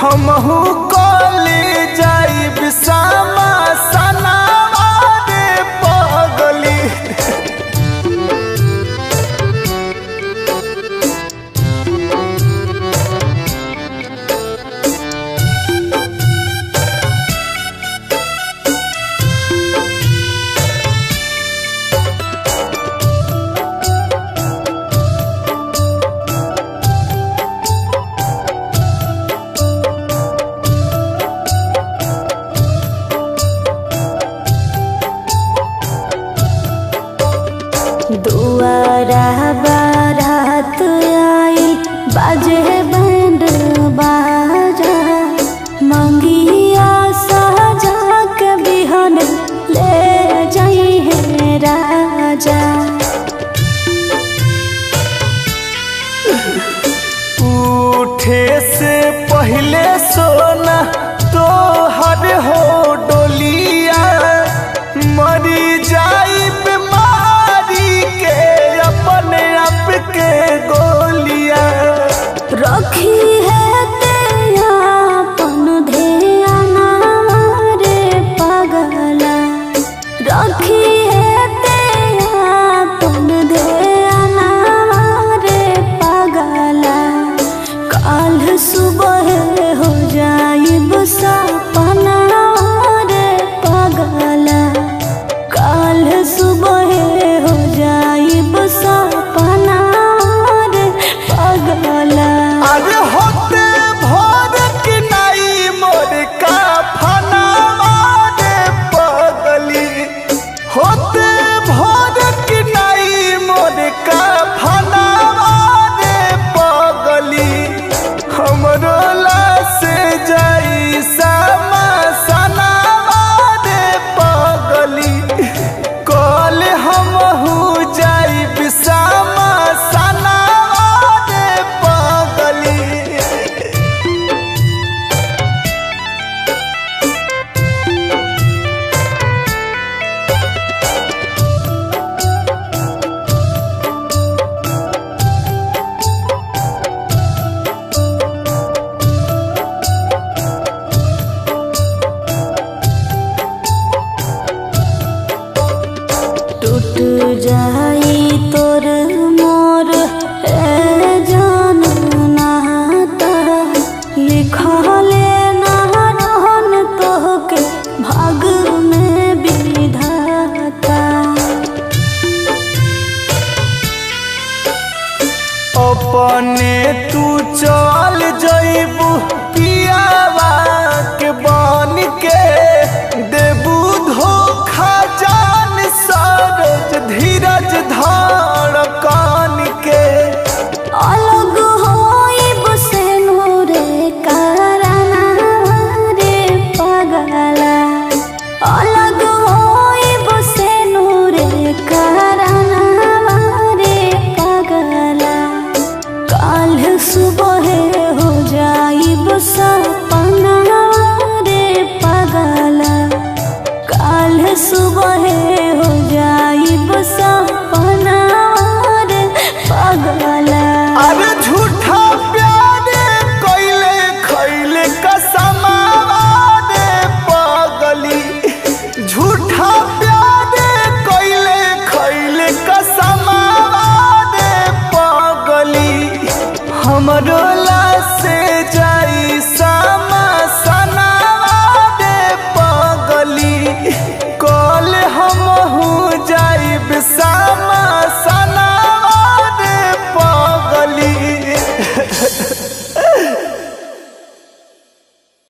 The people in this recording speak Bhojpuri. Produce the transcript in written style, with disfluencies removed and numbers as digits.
हमहू कले जाइब सामा सनावा रे पगली। दुआरा बारात आई बाजे बैंड बाजा, मंगिया साजा के बिहन ले जाई है राजा। उठे से पहले सोना तो हर हो डोलिया, मरी जाई बीमारी के अपने आप के गोलिया। रखी है तेरा पन ध्याना रे पगला, रखी है तेरा पन ध्याना रे पगला। काल सुबह हो जाइब सपना रे पगला, काल सुबह हो जाइब सपना रे पगला। अरे होते भोर की नाई मोर का फनावा रे पगली, होते भोर की नाई मोर का फनावा रे पगली। हमरो लाश जाई सामा सनावा रे पगली, कल हमहू जाई सामा सनावा रे पगली। टूट जाई तोर मोर ए जान नाता, लिखले ना रहन तोहके भाग में विधाता। अपने तू चल जइबू पियावा के बन के, देबू धोखा जान सरोज धीरज धड़कन के। अलग होइब से नूरे कराना रे पगला, अलग होइब से नूरे कराना रे पगला। काल सुबह हो जाइब सपना रे पगला, काल सुबह हो जाइब सपना रे पगला। अरे झूठा प्यार कइले खइले कसमावा रे पगली, झूठा प्यार कइले खइले कसमावा रे पगली। हमरो लाश जाई सामा सनावा रे पगली।